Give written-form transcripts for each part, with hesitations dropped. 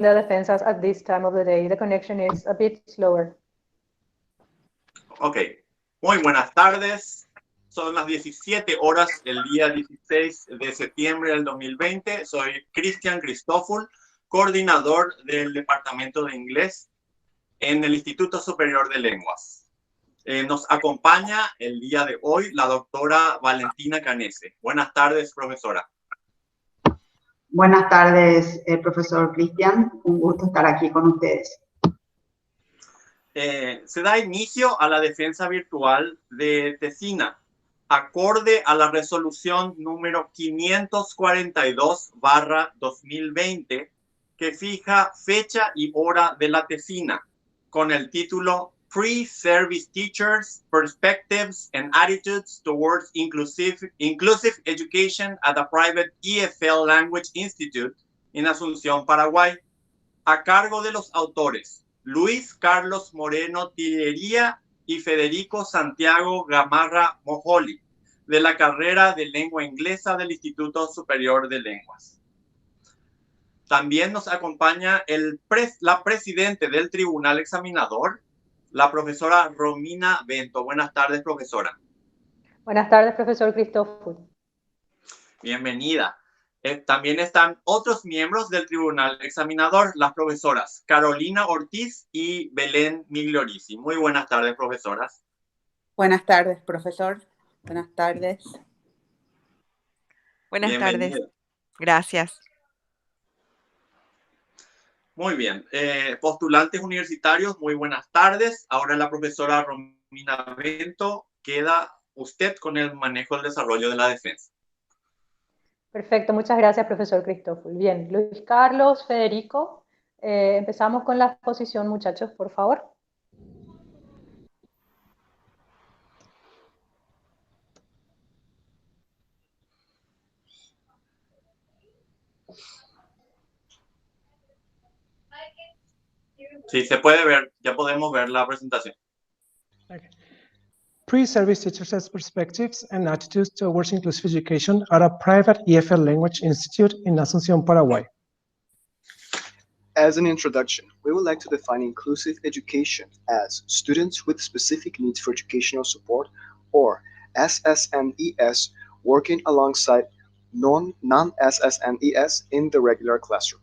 the defensas at this time of the day. The connection is a bit slower. Ok, muy buenas tardes. Son las 17 horas el día 16 de septiembre del 2020. Soy Cristian Cristóful, coordinador del Departamento de Inglés en el Instituto Superior de Lenguas. Nos acompaña el día de hoy la doctora Valentina Canese. Buenas tardes, profesora. Buenas tardes, profesor Cristian. Un gusto estar aquí con ustedes. Se da inicio a la defensa virtual de Tesina, acorde a la resolución número 542/2020, que fija fecha y hora de la Tesina, con el título Pre-Service Teachers, Perspectives and Attitudes Towards Inclusive Education at a Private EFL Language Institute en Asunción, Paraguay, a cargo de los autores Luís Carlos Moreno Tillería y Federico Santiago Gamarra Mojoli, de la carrera de lengua inglesa del Instituto Superior de Lenguas. También nos acompaña la presidente del tribunal examinador, la profesora Romina Bento. Buenas tardes, profesora. Buenas tardes, profesor Cristóful. Bienvenida. También están otros miembros del tribunal examinador, las profesoras Carolina Ortiz y Belén Migliorisi. Muy buenas tardes, profesoras. Buenas tardes, profesor. Buenas tardes. Buenas tardes. Gracias. Muy bien. Postulantes universitarios, muy buenas tardes. Ahora la profesora Romina Bento, queda usted con el manejo del desarrollo de la defensa. Perfecto, muchas gracias, profesor Cristóful. Bien, Luis Carlos, Federico, empezamos con la exposición, muchachos, por favor. Sí, se puede ver, ya podemos ver la presentación. Okay. Pre-service teachers' perspectives and attitudes towards inclusive education at a private EFL language institute in Asunción, Paraguay. As an introduction, we would like to define inclusive education as students with specific needs for educational support, or SSNES, working alongside non-SSNES in the regular classroom.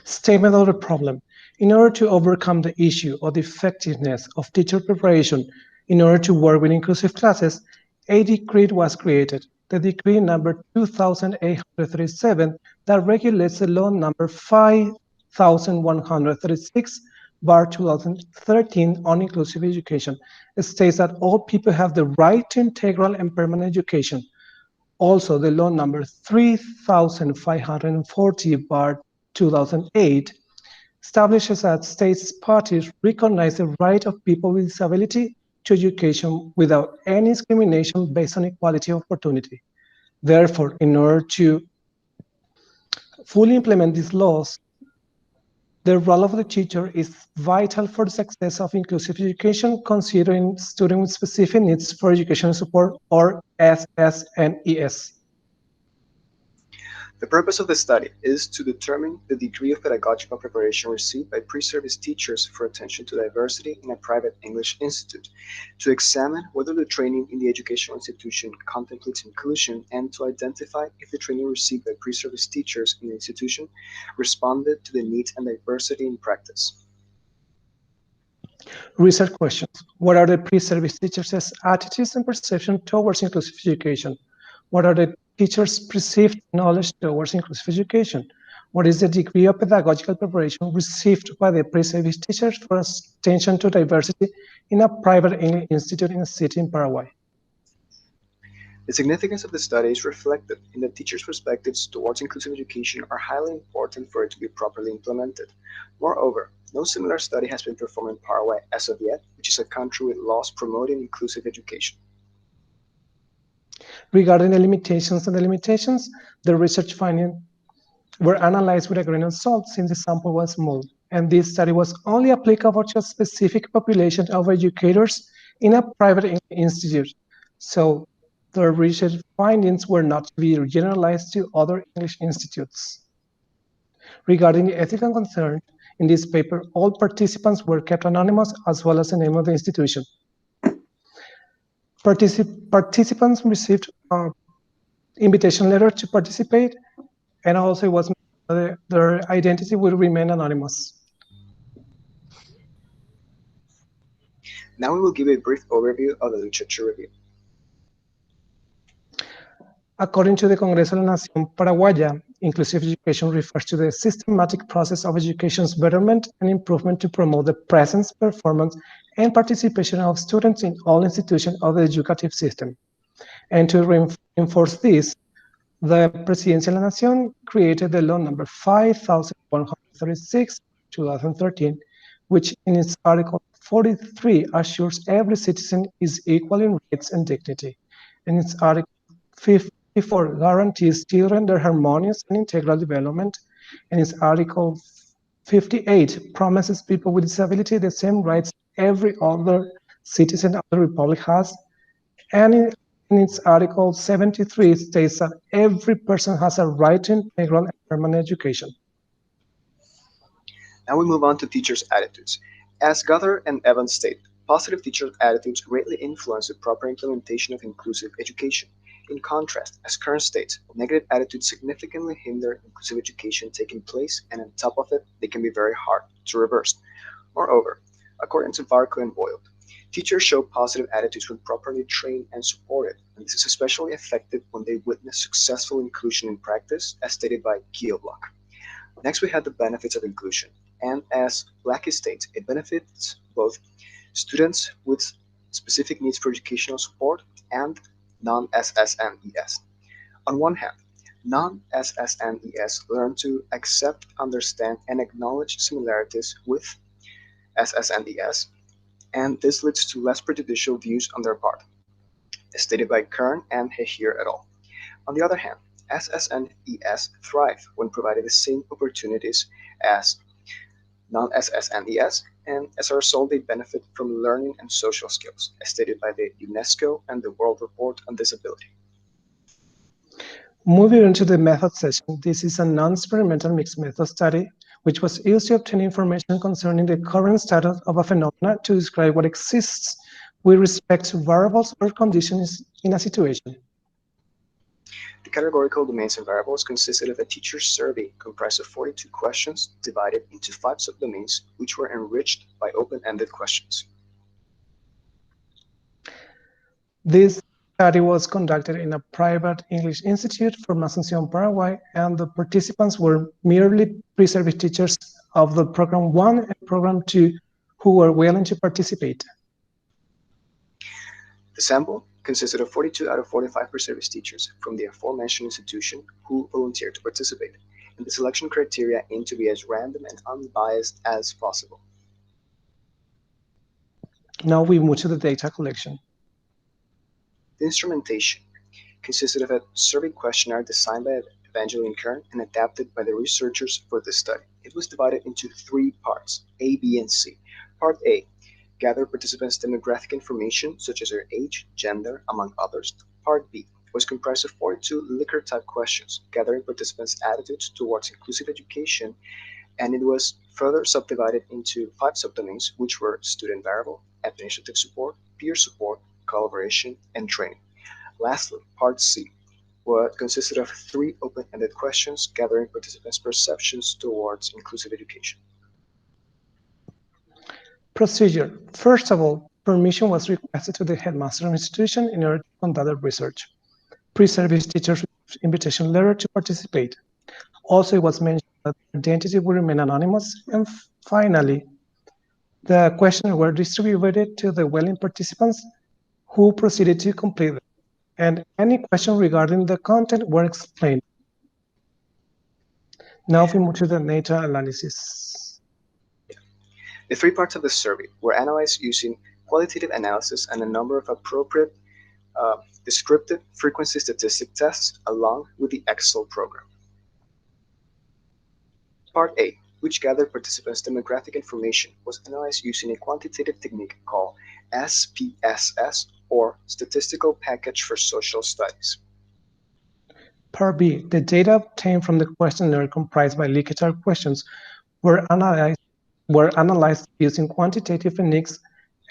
Statement of the problem. In order to overcome the issue of the effectiveness of teacher preparation in order to work with inclusive classes, a decree was created, the decree number 2837 that regulates the law number 5136/2013 on inclusive education. It states that all people have the right to integral and permanent education. Also, the law number 3540/2008 establishes that states parties recognize the right of people with disability to education without any discrimination based on equality of opportunity. Therefore, in order to fully implement these laws, the role of the teacher is vital for the success of inclusive education, considering students with specific needs for educational support, or SSNES. The purpose of the study is to determine the degree of pedagogical preparation received by pre-service teachers for attention to diversity in a private English institute, to examine whether the training in the educational institution contemplates inclusion, and to identify if the training received by pre-service teachers in the institution responded to the needs and diversity in practice. Research questions. What are the pre-service teachers' attitudes and perception towards inclusive education? What are the teachers' perceived knowledge towards inclusive education? What is the degree of pedagogical preparation received by the pre-service teachers for attention to diversity in a private English institute in a city in Paraguay? The significance of the study is reflected in that teachers' perspectives towards inclusive education are highly important for it to be properly implemented. Moreover, no similar study has been performed in Paraguay as of yet, which is a country with laws promoting inclusive education. Regarding the limitations, the research findings were analyzed with a grain of salt since the sample was small, and this study was only applicable to a specific population of educators in a private institute. So the research findings were not to be generalized to other English institutes. Regarding the ethical concern, in this paper, all participants were kept anonymous as well as the name of the institution. Participants received invitation letter to participate, and also it was their identity will remain anonymous. Now we will give a brief overview of the literature review. According to the Congreso de la Nación Paraguaya, inclusive education refers to the systematic process of education's betterment and improvement to promote the presence, performance, and participation of students in all institutions of the educative system. And to reinforce this, the Presidencia de la Nación created the law number 5136, 2013, which in its Article 43 assures every citizen is equal in rights and dignity. In its Article 54 guarantees children their harmonious and integral development, and its Article 58 promises people with disability the same rights every other citizen of the Republic has, and in its Article 73 states that every person has a right to integral and permanent education. Now we move on to teachers' attitudes. As Goddard and Evans state, positive teacher attitudes greatly influence the proper implementation of inclusive education. In contrast, as Kern states, negative attitudes significantly hinder inclusive education taking place, and on top of it, they can be very hard to reverse. Moreover, according to Varco and Boyle, teachers show positive attitudes when properly trained and supported, and this is especially effective when they witness successful inclusion in practice, as stated by Kielblock. Next, we have the benefits of inclusion, and as Blackie states, it benefits both students with specific needs for educational support and non-SSNES. On one hand, non-SSNES learn to accept, understand, and acknowledge similarities with SSNES, and this leads to less prejudicial views on their part, as stated by Kern and Hehir et al. On the other hand, SSNES thrive when provided the same opportunities as non-SSNES, and as a result, they benefit from learning and social skills, as stated by the UNESCO and the World Report on Disability. Moving on to the method session, this is a non-experimental mixed method study which was used to obtain information concerning the current status of a phenomenon to describe what exists with respect to variables or conditions in a situation. The categorical domains and variables consisted of a teacher's survey comprised of 42 questions divided into 5 subdomains, which were enriched by open-ended questions. This study was conducted in a private English institute from Asunción, Paraguay, and the participants were merely pre-service teachers of the Program 1 and Program 2 who were willing to participate. The sample consisted of 42 out of 45 pre-service teachers from the aforementioned institution who volunteered to participate, and the selection criteria aimed to be as random and unbiased as possible. Now we move to the data collection. The instrumentation consisted of a survey questionnaire designed by Evangeline Kern and adapted by the researchers for this study. It was divided into 3 parts, A, B, and C. Part A gathered participants' demographic information such as their age, gender, among others. Part B was comprised of 42 Likert-type questions, gathering participants' attitudes towards inclusive education, and it was further subdivided into 5 subdomains, which were student variable, administrative support, peer support, collaboration, and training. Lastly, Part C consisted of 3 open-ended questions, gathering participants' perceptions towards inclusive education. Procedure. First of all, permission was requested to the headmaster of the institution in order to conduct the research. Pre-service teachers received invitation letter to participate. Also, it was mentioned that identity will remain anonymous. And finally, the questions were distributed to the willing participants who proceeded to complete them. And any question regarding the content were explained. Now we move to the data analysis. The 3 parts of the survey were analyzed using qualitative analysis and a number of appropriate descriptive frequency statistic tests along with the Excel program. Part A, which gathered participants' demographic information, was analyzed using a quantitative technique called SPSS, or Statistical Package for Social Studies. Part B, the data obtained from the questionnaire comprised by Likert questions were analyzed using quantitative techniques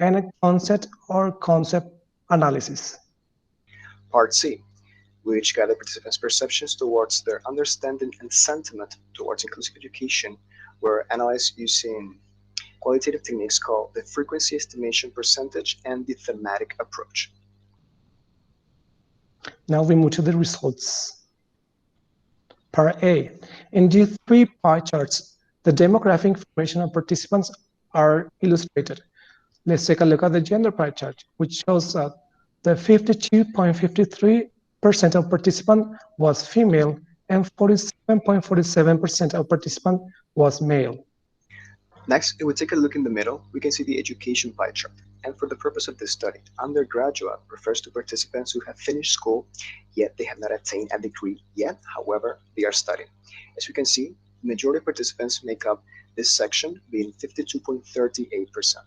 and a concept or concept analysis. Part C, which gather participants' perceptions towards their understanding and sentiment towards inclusive education, were analyzed using qualitative techniques called the frequency estimation percentage and the thematic approach. Now we move to the results. Part A, in these three pie charts, the demographic information of participants are illustrated. Let's take a look at the gender pie chart, which shows that the 52.53% of participants was female and 47.47% of participants was male. Next, if we take a look in the middle, we can see the education pie chart. And for the purpose of this study, undergraduate refers to participants who have finished school, yet they have not attained a degree yet, however, they are studying. As we can see, the majority of participants make up this section, being 52.38%.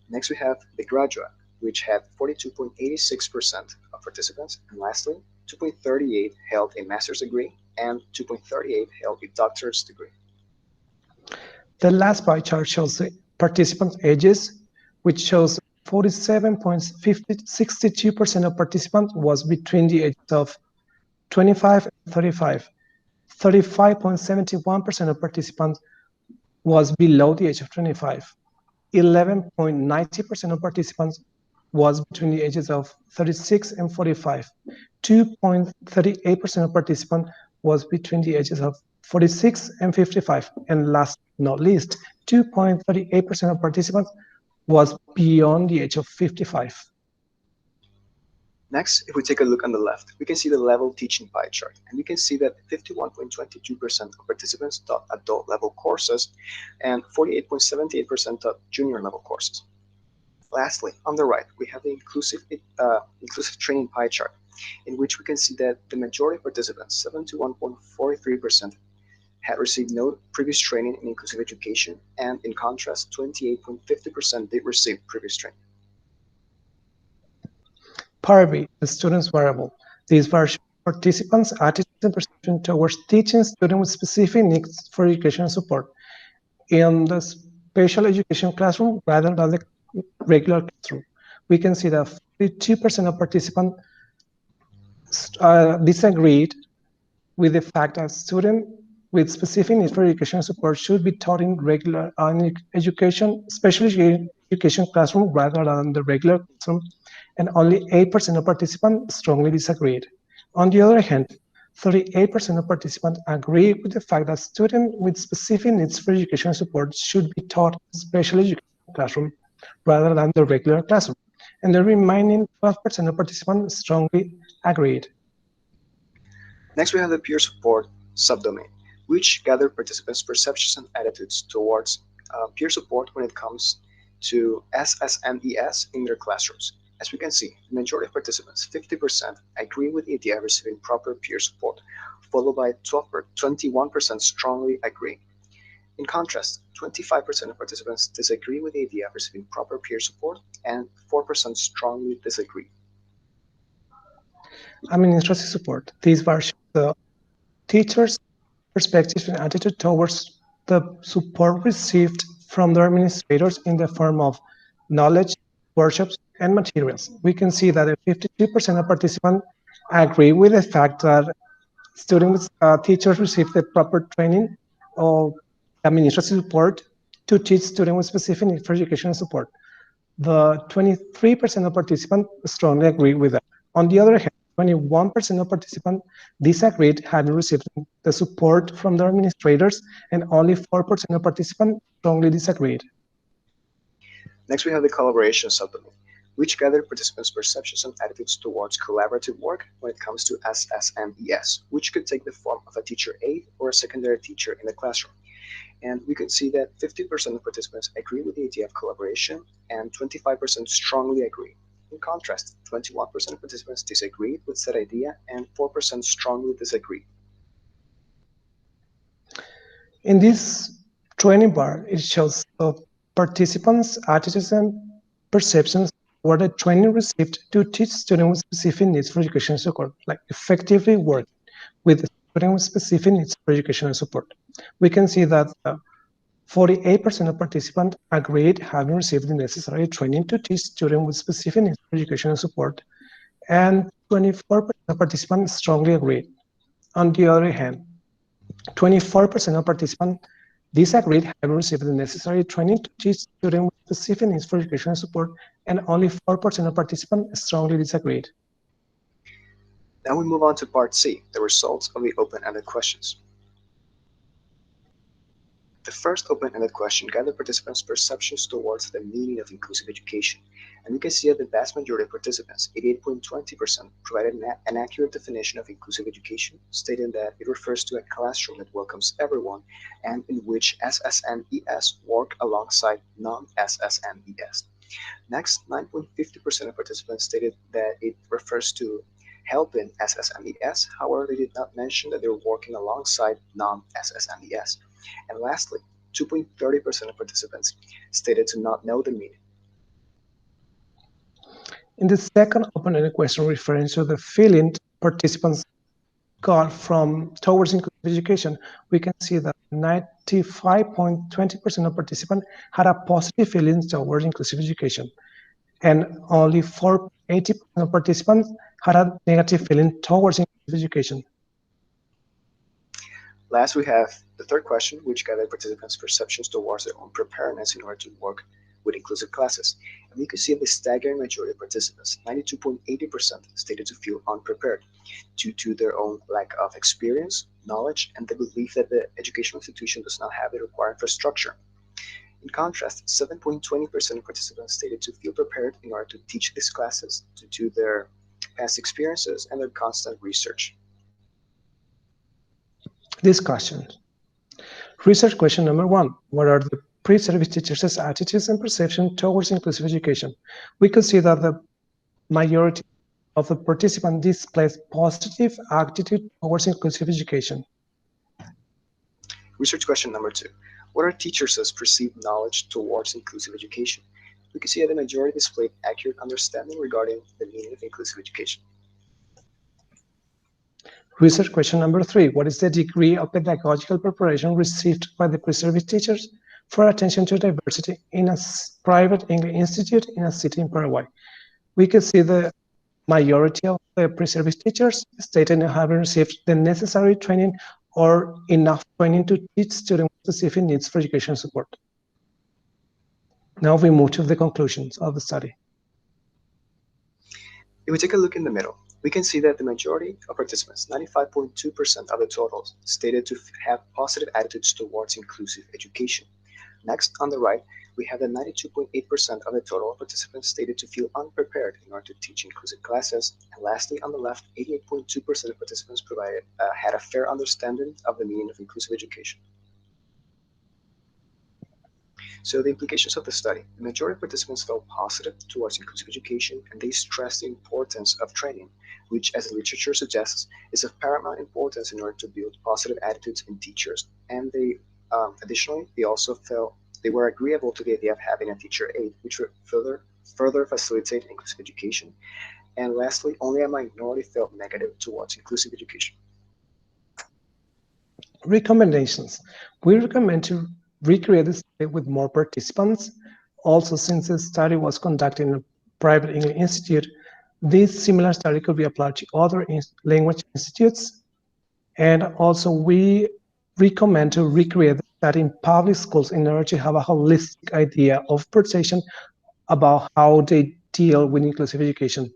Next, we have the graduate, which had 42.86% of participants. And lastly, 2.38 held a master's degree and 2.38 held a doctor's degree. The last pie chart shows the participants' ages, which shows 47.62% of participants was between the ages of 25 and 35. 35.71% of participants was below the age of 25. 11.90% of participants was between the ages of 36 and 45. 2.38% of participants was between the ages of 46 and 55. And last but not least, 2.38% of participants was beyond the age of 55. Next, if we take a look on the left, we can see the level teaching pie chart, and we can see that 51.22% of participants taught adult level courses and 48.78% taught junior level courses. Lastly, on the right, we have the inclusive training pie chart, in which we can see that the majority of participants, 71.43%, had received no previous training in inclusive education, and in contrast, 28.50% did receive previous training. Part B, the student's variable. These variables participants' attitude and perception towards teaching students with specific needs for education and support in the special education classroom rather than the regular classroom. We can see that 52% of participants disagreed with the fact that students with specific needs for education and support should be taught in regular special education classroom rather than the regular classroom, and only 8% of participants strongly disagreed. On the other hand, 38% of participants agree with the fact that students with specific needs for education and support should be taught in special education classroom rather than the regular classroom, and the remaining 12% of participants strongly agreed. Next, we have the peer support subdomain, which gather participants' perceptions and attitudes towards peer support when it comes to SSMES in their classrooms. As we can see, the majority of participants, 50%, agree with the idea of receiving proper peer support, followed by 21% strongly agree. In contrast, 25% of participants disagree with the idea of receiving proper peer support, and 4% strongly disagree. Administrative support. These versions the teachers' perspective and attitude towards the support received from the administrators in the form of knowledge, workshops, and materials. We can see that 52% of participants agree with the fact that students, teachers receive the proper training or administrative support to teach students with specific needs for education and support. The 23% of participants strongly agree with that. On the other hand, 21% of participants disagreed, having received the support from the administrators, and only 4% of participants strongly disagreed. Next, we have the collaboration subdomain, which gathered participants' perceptions and attitudes towards collaborative work when it comes to SSMES, which could take the form of a teacher aide or a secondary teacher in the classroom. And we could see that 50% of participants agree with the idea of collaboration, and 25% strongly agree. In contrast, 21% of participants disagreed with said idea, and 4% strongly disagreed. In this training bar, it shows the participants' attitudes and perceptions were the training received to teach students with specific needs for education support, like effectively work. with students with specific needs for educational support. We can see that 48% of participants agreed having received the necessary training to teach students with specific needs for educational support, and 24% of participants strongly agreed. On the other hand, 24% of participants disagreed having received the necessary training to teach students with specific needs for educational support, and only 4% of participants strongly disagreed. Now we move on to part C, the results of the open-ended questions. The first open-ended question gathered participants' perceptions towards the meaning of inclusive education, and we can see that the vast majority of participants, 88.20%, provided an accurate definition of inclusive education, stating that it refers to a classroom that welcomes everyone and in which SSNES work alongside non-SSNES. Next, 9.50% of participants stated that it refers to helping SSNES, however, they did not mention that they were working alongside non-SSNES. And lastly, 2.30% of participants stated to not know the meaning. In the second open-ended question referring to the feeling participants got towards inclusive education, we can see that 95.20% of participants had a positive feeling towards inclusive education, and only 80% of participants had a negative feeling towards inclusive education. Last, we have the third question, which gathered participants' perceptions towards their own preparedness in order to work with inclusive classes. And we can see the staggering majority of participants, 92.80%, stated to feel unprepared due to their own lack of experience, knowledge, and the belief that the educational institution does not have the required infrastructure. In contrast, 7.20% of participants stated to feel prepared in order to teach these classes due to their past experiences and their constant research. Discussion. Research question number 1. What are the pre-service teachers' attitudes and perception towards inclusive education? We could see that the majority of the participants displays positive attitude towards inclusive education. Research question number 2. What are teachers' perceived knowledge towards inclusive education? We can see that the majority displayed accurate understanding regarding the meaning of inclusive education. Research question number 3. What is the degree of pedagogical preparation received by the pre-service teachers for attention to diversity in a private English institute in a city in Paraguay? We can see the majority of the pre-service teachers stated having received the necessary training or enough training to teach students with specific needs for education support. Now we move to the conclusions of the study. If we take a look in the middle, we can see that the majority of participants, 95.2% of the totals, stated to have positive attitudes towards inclusive education. Next, on the right, we have the 92.8% of the total participants stated to feel unprepared in order to teach inclusive classes. And lastly, on the left, 88.2% of participants had a fair understanding of the meaning of inclusive education. So the implications of the study. The majority of participants felt positive towards inclusive education, and they stressed the importance of training, which, as the literature suggests, is of paramount importance in order to build positive attitudes in teachers. And they, additionally, they also felt they were agreeable to the idea of having a teacher aide, which would further facilitate inclusive education. And lastly, only a minority felt negative towards inclusive education. Recommendations. We recommend to recreate the study with more participants. Also, since the study was conducted in a private English institute, this similar study could be applied to other language institutes. And also, we recommend to recreate the study in public schools in order to have a holistic idea of perception about how they deal with inclusive education.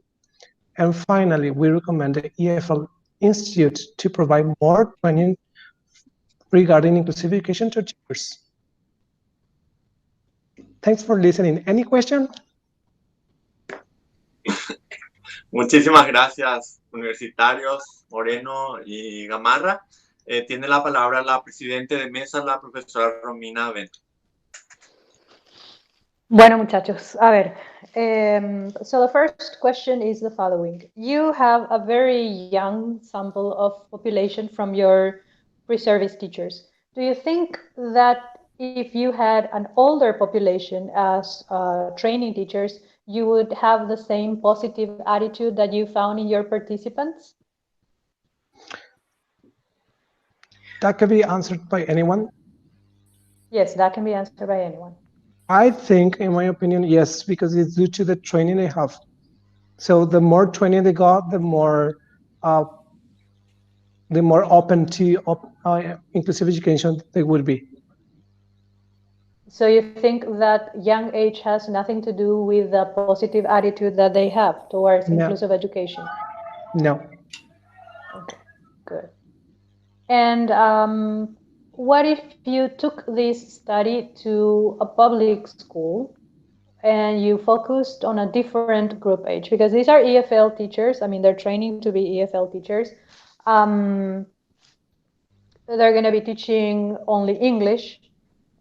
And finally, we recommend the EFL Institute to provide more training regarding inclusive education to teachers. Thanks for listening. Any question? Muchísimas gracias, universitarios Moreno y Gamarra. Tiene la palabra la presidenta de mesa, la profesora Romina Bento. Bueno, muchachos, a ver. So the first question is the following. You have a very young sample of population from your pre-service teachers. Do you think that if you had an older population as training teachers, you would have the same positive attitude that you found in your participants? That can be answered by anyone. Yes, that can be answered by anyone. I think, in my opinion, yes, because it's due to the training they have. So the more training they got, the more open to inclusive education they would be. So you think that young age has nothing to do with the positive attitude that they have towards inclusive education? No. Okay, good. And what if you took this study to a public school and you focused on a different group age? Because these are EFL teachers. I mean, they're training to be EFL teachers. They're going to be teaching only English,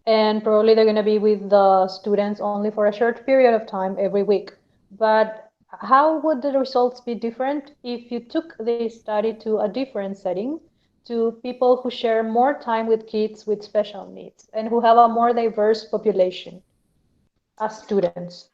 and probably they're going to be with the students only for a short period of time every week. But how would the results be different if you took this study to a different setting, to people who share more time with kids with special needs and who have a more diverse population as students?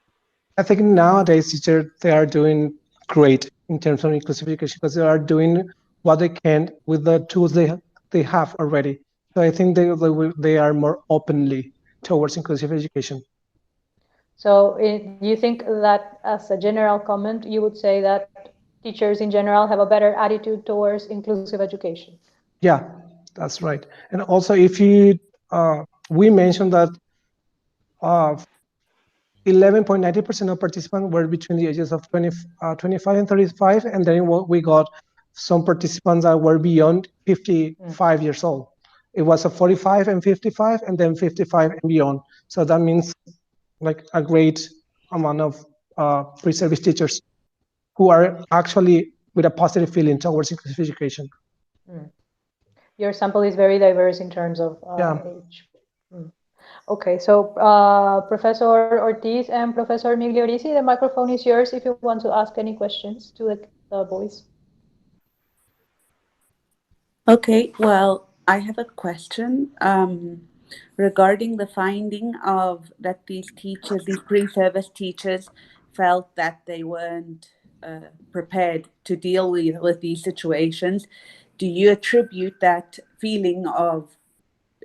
I think nowadays teachers, they are doing great in terms of inclusive education because they are doing what they can with the tools they have already. So I think they are more openly towards inclusive education. So you think that as a general comment, you would say that teachers in general have a better attitude towards inclusive education? Yeah, that's right. And also, if you, we mentioned that 11.90% of participants were between the ages of 25 and 35, and then we got some participants that were beyond 55 years old. It was a 45 and 55, and then 55 and beyond. So that means like a great amount of pre-service teachers who are actually with a positive feeling towards inclusive education. Your sample is very diverse in terms of age. Okay, so Professor Ortiz and Professor Migliorisi, the microphone is yours if you want to ask any questions to the boys. Okay, well, I have a question regarding the finding of that these teachers, these pre-service teachers, felt that they weren't prepared to deal with these situations. Do you attribute that feeling of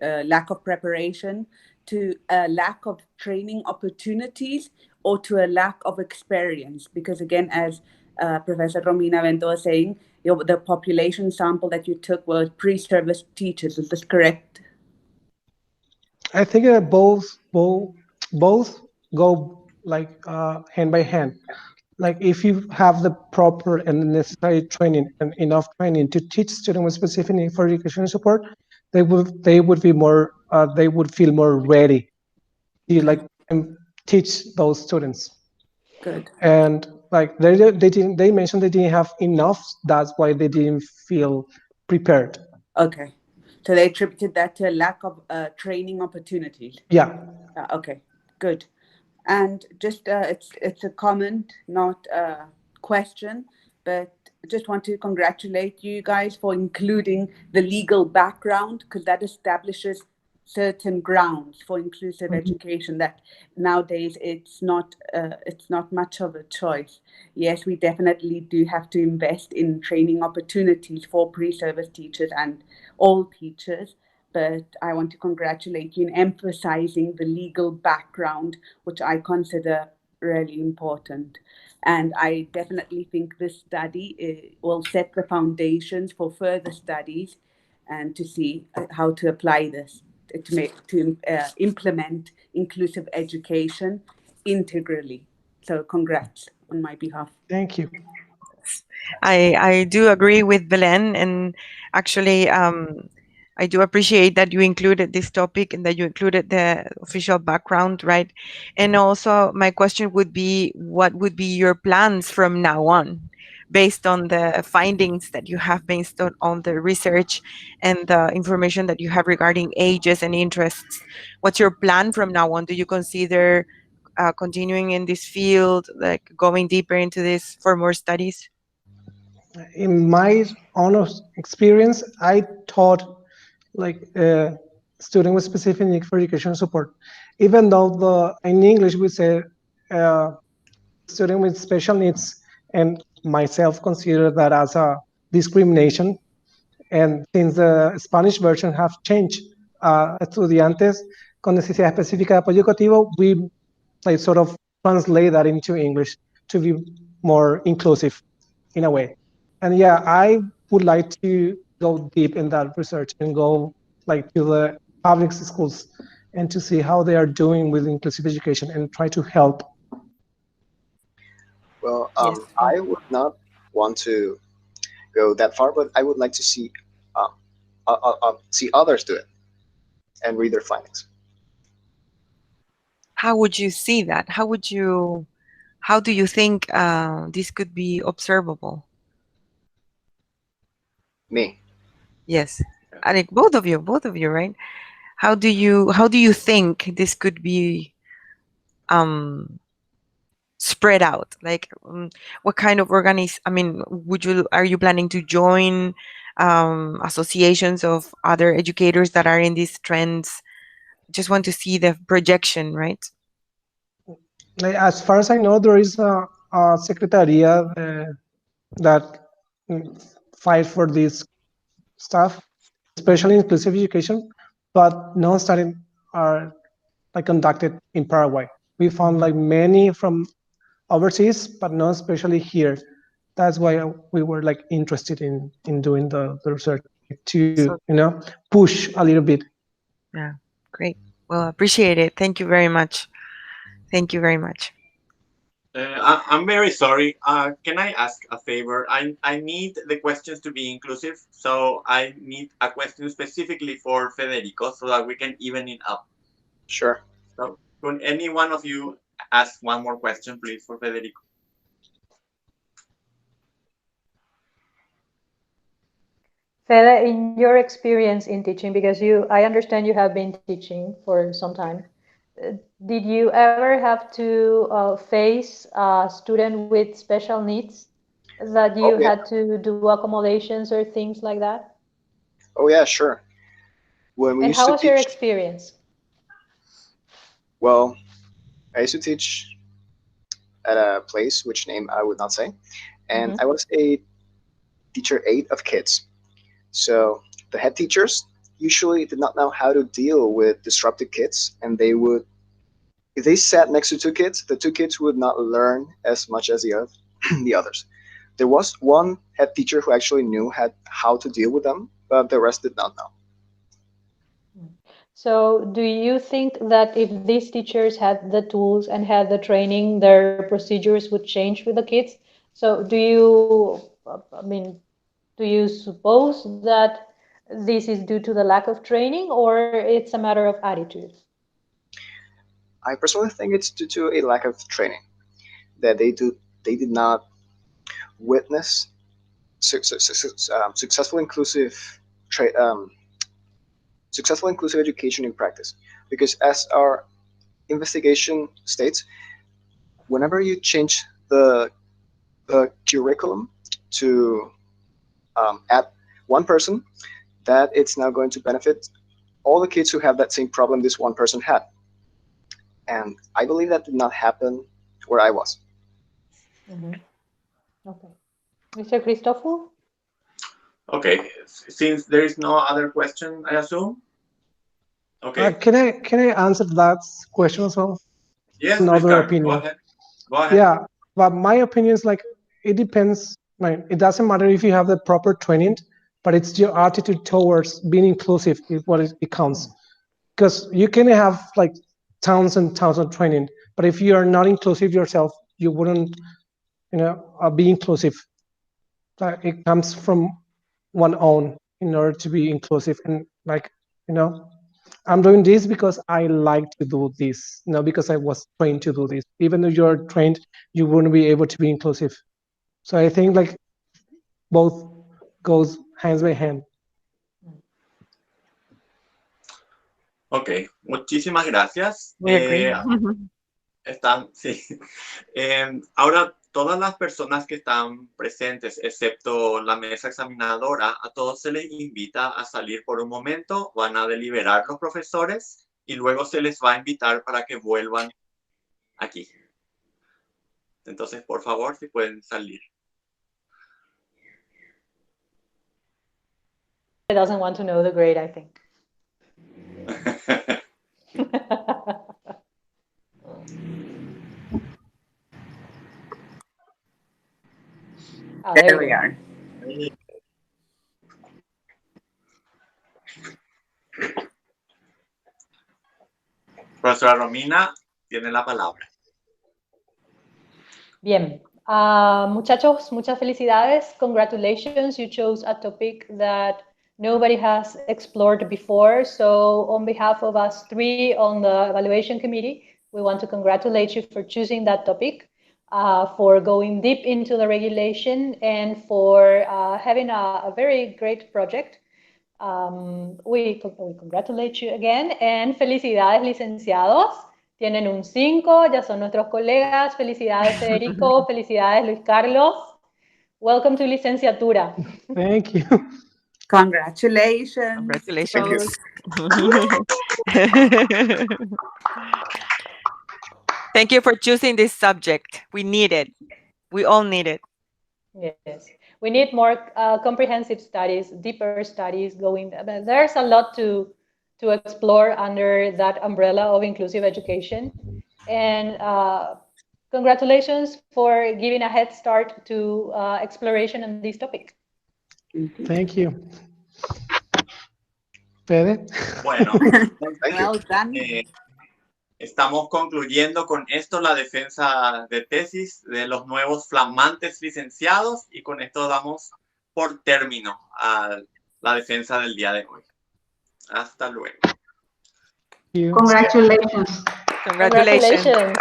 lack of preparation to a lack of training opportunities or to a lack of experience? Because again, as Professor Romina Bento was saying, the population sample that you took were pre-service teachers. Is this correct? I think that both go like hand by hand. Like if you have the proper and necessary training and enough training to teach students with specific need for educational support, they would be more they would feel more ready to like teach those students. Good. And like they mentioned they didn't have enough. That's why they didn't feel prepared. Okay, so they attributed that to a lack of training opportunities. Yeah. Okay, good. And just it's a comment, not a question, but I just want to congratulate you guys for including the legal background, because that establishes certain grounds for inclusive education that nowadays it's not much of a choice. Yes, we definitely do have to invest in training opportunities for pre-service teachers and all teachers, but I want to congratulate you in emphasizing the legal background, which I consider really important. And I definitely think this study will set the foundations for further studies and to see how to apply this, to implement inclusive education integrally. So congrats on my behalf. Thank you. I do agree with Belen, and actually I do appreciate that you included this topic and that you included the official background, right? And also my question would be, what would be your plans from now on, based on the findings that you have based on the research and the information that you have regarding ages and interests? What's your plan from now on? Do you consider continuing in this field, like going deeper into this for more studies? In my own experience, I taught like a student with specific need for educational support. Even though in English we say student with special needs, and myself consider that as a discrimination. And since the Spanish version have changed, estudiantes con necesidad específica de apoyo educativo, we like sort of translate that into English to be more inclusive in a way. And yeah, I would like to go deep in that research and go like to the public schools and to see how they are doing with inclusive education and try to help. Well, Yes. I would not want to go that far, but I would like to see others do it and read their findings. How would you see that? How do you think this could be observable? Me. Yes, I think both of you, right? How do you think this could be spread out? Like, what kind of I mean, are you planning to join associations of other educators that are in these trends? Just want to see the projection, right? As far as I know, there is a secretaría that fight for this stuff, especially inclusive education, but no studies are like conducted in Paraguay. We found like many from overseas, but not especially here. That's why we were like interested in doing the research to, So- push a little bit. Yeah, great. Well, appreciate it. Thank you very much. Thank you very much. I'm very sorry. Can I ask a favor? I need the questions to be inclusive, so I need a question specifically for Federico so that we can even it up. Sure. So, could any one of you ask one more question, please, for Federico? Fede, in your experience in teaching, because I understand you have been teaching for some time, did you ever have to face a student with special needs that you yeah. had to do accommodations or things like that? Oh yeah, sure. When we And used how to was your teach, experience? well, I used to teach at a place which name I would not say, and I was a teacher 8 of kids. So the head teachers usually did not know how to deal with disruptive kids, and they would, if they sat next to 2 kids, the 2 kids would not learn as much as the others. There was one head teacher who actually knew how to deal with them, but the rest did not know. So do you think that if these teachers had the tools and had the training, their procedures would change with the kids? So do you suppose that this is due to the lack of training, or it's a matter of attitude? I personally think it's due to a lack of training, that they did not witness successful inclusive education in practice. Because as our investigation states, whenever you change the curriculum to add one person, that it's now going to benefit all the kids who have that same problem this one person had. And I believe that did not happen where I was. Okay. Mr. Christoffel? Okay, since there is no other question, I assume. Okay. Can I answer that question as well? Yes, Another Ricardo, opinion. go ahead. Go ahead. Yeah, but my opinion is like it depends. Like, it doesn't matter if you have the proper training, but it's your attitude towards being inclusive is what it counts. Because you can have like tons and tons of training, but if you are not inclusive yourself, you wouldn't, be inclusive. It comes from one own in order to be inclusive, and like, I'm doing this because I like to do this, because I was trained to do this. Even though you're trained, you wouldn't be able to be inclusive. So I think like both goes hands by hand. Ok, muchísimas gracias. We agree. Sí. Ahora, todas las personas que están presentes, excepto la mesa examinadora, a todos se les invita a salir por un momento, van a deliberar los profesores y luego se les va a invitar para que vuelvan aquí. Entonces, por favor, si pueden salir. doesn't want to know the grade, I think. There we are. Profesora Romina, tiene la palabra. Bien. Muchachos, muchas felicidades. Congratulations. You chose a topic that nobody has explored before. So on behalf of us three on the evaluation committee, we want to congratulate you for choosing that topic, for going deep into the regulation, and for having a very great project. We congratulate you again, and felicidades, licenciados. Tienen un 5, ya son nuestros colegas. Felicidades, Federico. Felicidades, Luis Carlos. Welcome to Licenciatura. Thank you. Congratulations. Congratulations. Thank you for choosing this subject. We need it. We all need it. Yes, we need more comprehensive studies, deeper studies going. There's a lot to explore under that umbrella of inclusive education. And congratulations for giving a head start to exploration on this topic. Thank you. Fede? Bueno, Well done. estamos concluyendo con esto la defensa de tesis de los nuevos flamantes licenciados, y con esto damos por término a la defensa del día de hoy. Hasta luego. Congratulations. Congratulations.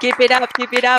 Keep it up. Keep it up.